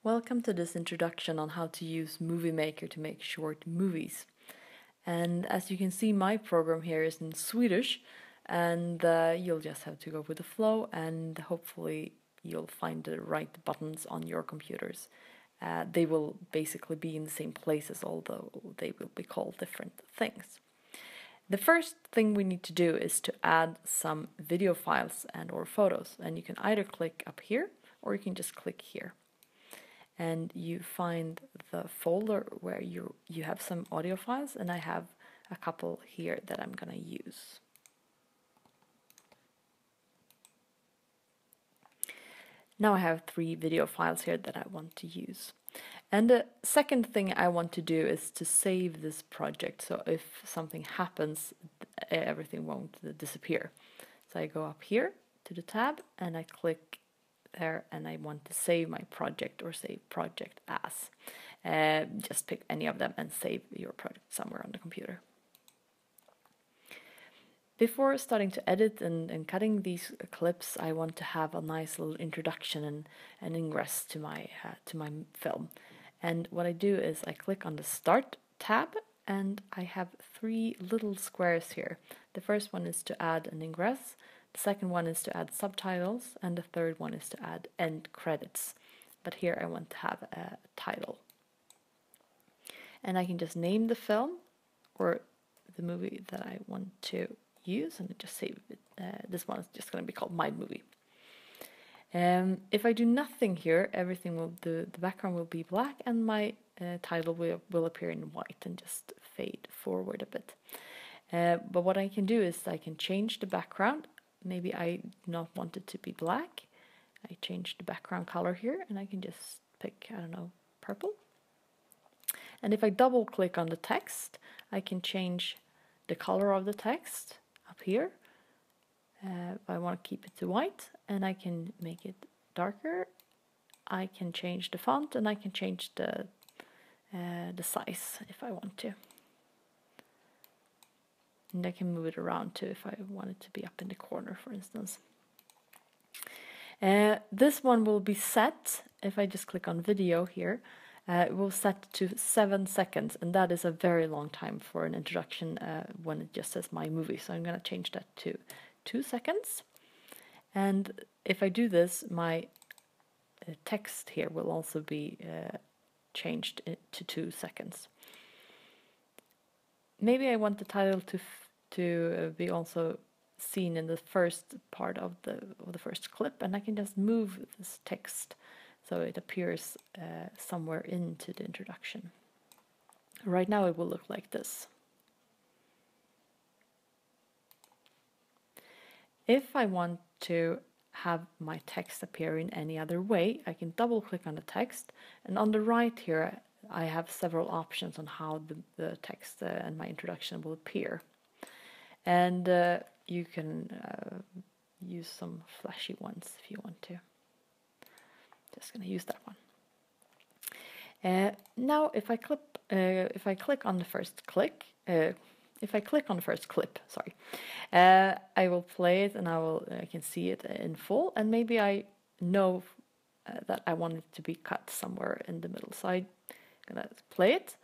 Welcome to this introduction on how to use Movie Maker to make short movies. And as you can see, my program here is in Swedish, and you'll just have to go with the flow, and hopefully you'll find the right buttons on your computers. They will basically be in the same places, although they will be called different things. The first thing we need to do is to add some video files and or photos, and you can either click up here or you can just click here. And you find the folder where you have some audio files, and I have a couple here that I'm gonna use. Now I have 3 video files here that I want to use. And the second thing I want to do is to save this project, so if something happens, everything won't disappear. So I go up here to the tab and I click there, and I want to save my project or save project as. Just pick any of them and save your project somewhere on the computer. Before starting to edit and cutting these clips, I want to have a nice little introduction and ingress to my film. And what I do is I click on the Start tab, and I have 3 little squares here. The first one is to add an ingress, the second one is to add subtitles, and the third one is to add end credits. But here I want to have a title. And I can just name the film or the movie that I want to use and just save it. This one is just going to be called My Movie. If I do nothing here, everything will the background will be black, and my title will appear in white and just fade forward a bit. But what I can do is I can change the background. Maybe I do not want it to be black. I change the background color here, and I can just pick, I don't know, purple. And if I double click on the text, I can change the color of the text up here. I want to keep it to white, and I can make it darker. I can change the font, and I can change the size if I want to. And I can move it around too if I want it to be up in the corner, for instance. This one will be set, if I just click on video here, it will set to 7 seconds, and that is a very long time for an introduction when it just says My Movie. So I'm going to change that to 2 seconds. And if I do this, my text here will also be changed to 2 seconds. Maybe I want the title to be also seen in the first part of the first clip, and I can just move this text so it appears somewhere into the introduction. Right now it will look like this. If I want to have my text appear in any other way, I can double click on the text, and on the right here I have several options on how the text and my introduction will appear. And you can use some flashy ones if you want to. Just going to use that one. Now, if I click on the first clip, sorry, I will play it, and I can see it in full, and maybe I know that I want it to be cut somewhere in the middle. So I'm gonna play it,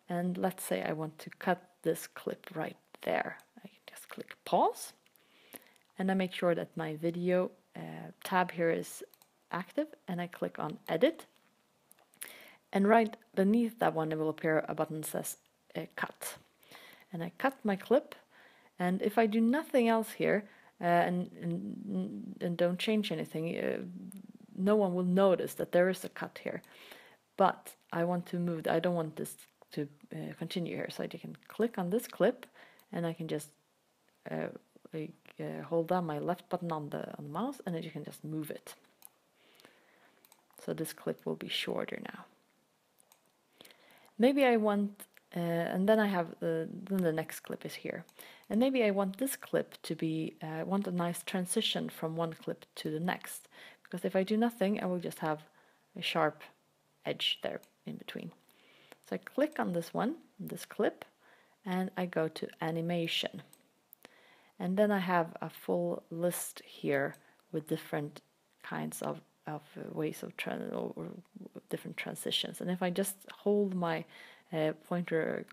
and let's say I want to cut this clip right there. I can just click pause, and I make sure that my video tab here is active, and I click on edit, and right beneath that one there will appear a button that says cut, and I cut my clip. And if I do nothing else here and don't change anything, no one will notice that there is a cut here. But I want to move. I don't want this to continue here, so I can click on this clip, and I can just hold down my left button on the mouse, and then you can just move it. So this clip will be shorter now. Maybe I want, and then I have then the next clip is here, and maybe I want this clip to be want a nice transition from one clip to the next, because if I do nothing, I will just have a sharp edge there in between. So I click on this one, this clip, and I go to animation. And then I have a full list here with different kinds of ways of or different transitions. And if I just hold my pointer,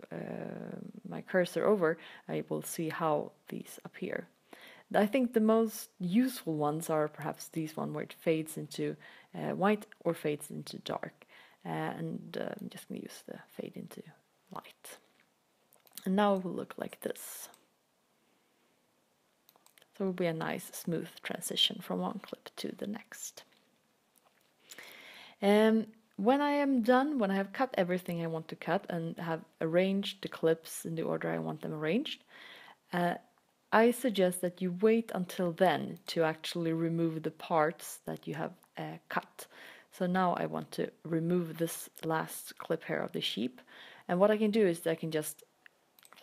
my cursor over, I will see how these appear. I think the most useful ones are perhaps these one where it fades into white or fades into dark. I'm just going to use the fade into light. And now it will look like this. So it will be a nice smooth transition from one clip to the next. When I am done, when I have cut everything I want to cut and have arranged the clips in the order I want them arranged, I suggest that you wait until then to actually remove the parts that you have cut. So now I want to remove this last clip here of the sheep. And what I can do is I can just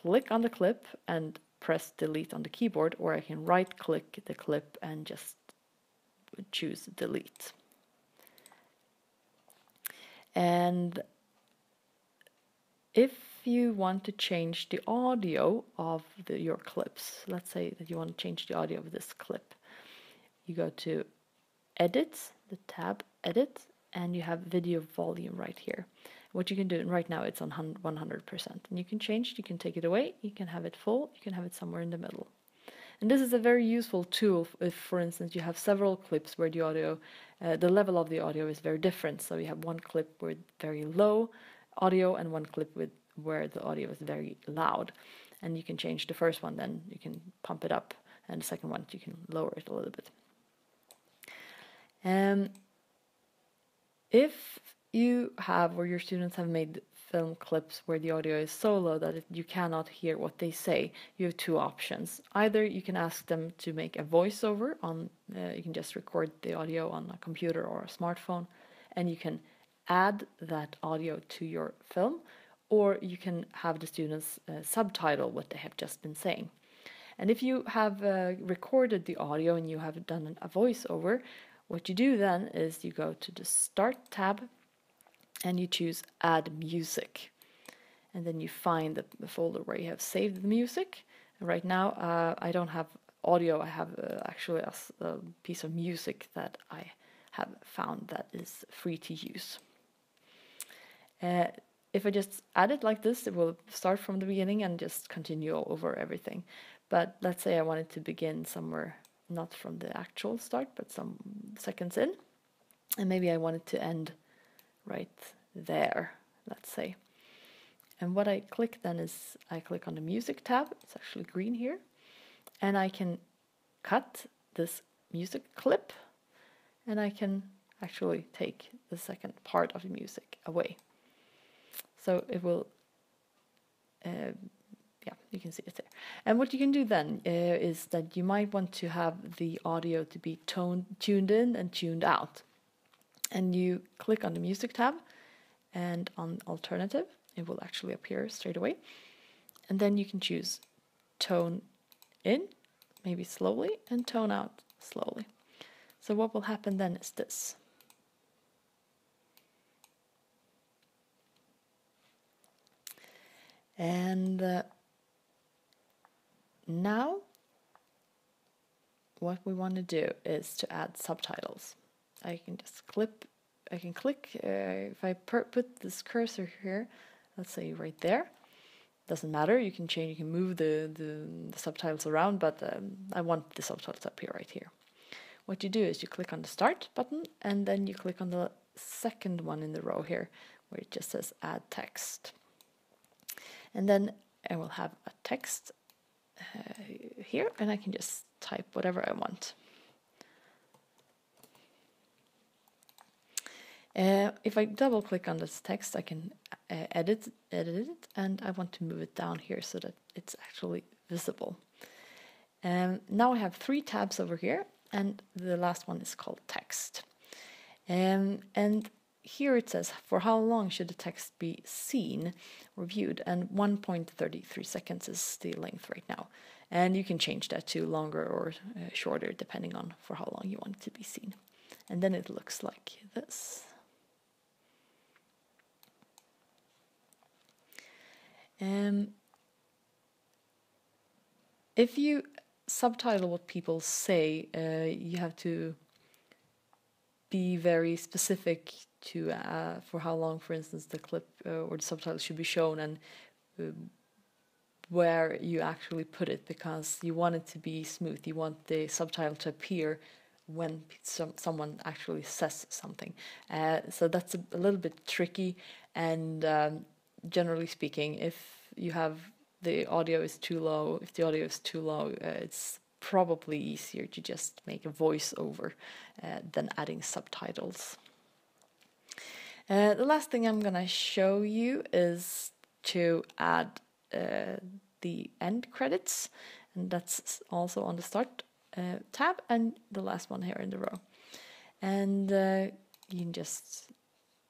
click on the clip and press delete on the keyboard, or I can right click the clip and just choose delete. And if you want to change the audio of your clips, let's say that you want to change the audio of this clip, you go to Edit, the tab Edit, and you have video volume right here. What you can do right now, it's on 100%, and you can change, you can take it away, you can have it full, you can have it somewhere in the middle. And this is a very useful tool if, for instance, you have several clips where the audio, the level of the audio is very different. So you have one clip with very low audio and one clip with where the audio is very loud. And you can change the first one, then you can pump it up, and the second one you can lower it a little bit. If you have, or your students have made film clips where the audio is so low that you cannot hear what they say, you have two options. Either you can ask them to make a voiceover on, you can just record the audio on a computer or a smartphone, and you can add that audio to your film, or you can have the students subtitle what they have just been saying. And if you have recorded the audio and you have done a voiceover, what you do then is you go to the Start tab and you choose Add Music. And then you find the folder where you have saved the music. And right now I don't have audio, I have actually a piece of music that I have found that is free to use. If I just add it like this, it will start from the beginning and just continue over everything. But let's say I wanted to begin somewhere, not from the actual start, but some seconds in. And maybe I wanted to end right there, let's say. And what I click then is I click on the music tab, it's actually green here, and I can cut this music clip, and I can actually take the second part of the music away. So it will, yeah, you can see it there. And what you can do then is that you might want to have the audio to be tuned in and tuned out. And you click on the music tab and on alternative, it will actually appear straight away. And then you can choose tone in, maybe slowly, and tone out slowly. So what will happen then is this. And now what we want to do is to add subtitles. I can click, if I put this cursor here, let's say right there, doesn't matter, you can change, you can move the subtitles around, but I want the subtitles up here, right here. What you do is you click on the Start button, and then you click on the second one in the row here, where it just says Add Text. And then I will have a text here, and I can just type whatever I want. If I double click on this text, I can edit it, and I want to move it down here so that it's actually visible. Now I have 3 tabs over here, and the last one is called Text. And here it says, for how long should the text be seen or viewed? And 1.33 seconds is the length right now. And you can change that to longer or shorter, depending on for how long you want it to be seen. And then it looks like this. If you subtitle what people say, you have to be very specific to for how long, for instance, the clip or the subtitle should be shown, and where you actually put it, because you want it to be smooth. You want the subtitle to appear when someone actually says something. So that's a little bit tricky, and generally speaking, if you have the audio is too low, if the audio is too low, it's probably easier to just make a voiceover than adding subtitles. The last thing I'm gonna show you is to add the end credits, and that's also on the start tab and the last one here in the row. And you can just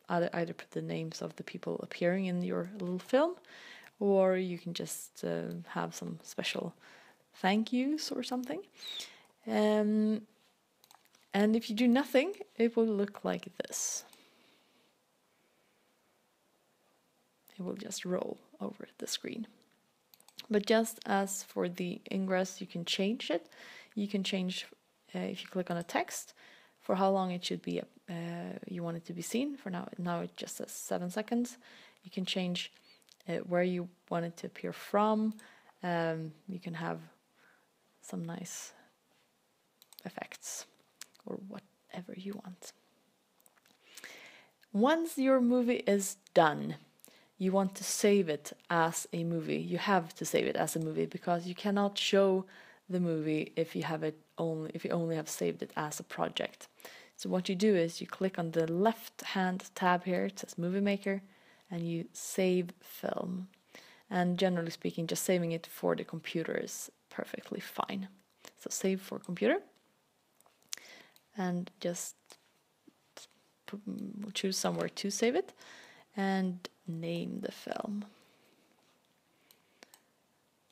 either put the names of the people appearing in your little film, or you can just have some special thank yous or something. And if you do nothing, it will look like this. It will just roll over the screen. But just as for the ingress, you can change it. You can change, if you click on a text, for how long it should be, you want it to be seen. For now it just says 7 seconds. You can change where you want it to appear from. You can have some nice effects or whatever you want. Once your movie is done, you want to save it as a movie. You have to save it as a movie, because you cannot show the movie if you only have saved it as a project. So what you do is you click on the left hand tab here, it says Movie Maker, and you save film. And generally speaking, just saving it for the computer is perfectly fine. So save for computer, and just choose somewhere to save it and name the film.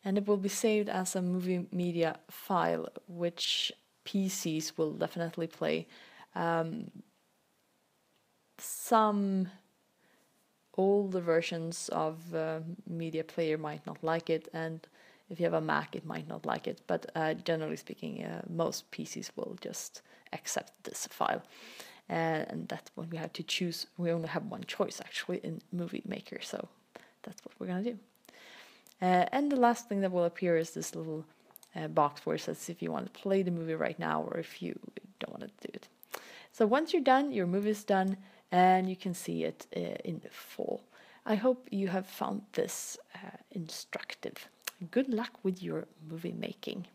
And it will be saved as a movie media file, which PCs will definitely play. Some older versions of media player might not like it, and if you have a Mac, it might not like it. But generally speaking, most PCs will just accept this file. And that's what we have to choose. We only have one choice actually in Movie Maker, so that's what we're gonna do. And the last thing that will appear is this little box where it says if you want to play the movie right now or if you don't want to do it. So once you're done, your movie is done, and you can see it in the fall. I hope you have found this instructive. Good luck with your movie making.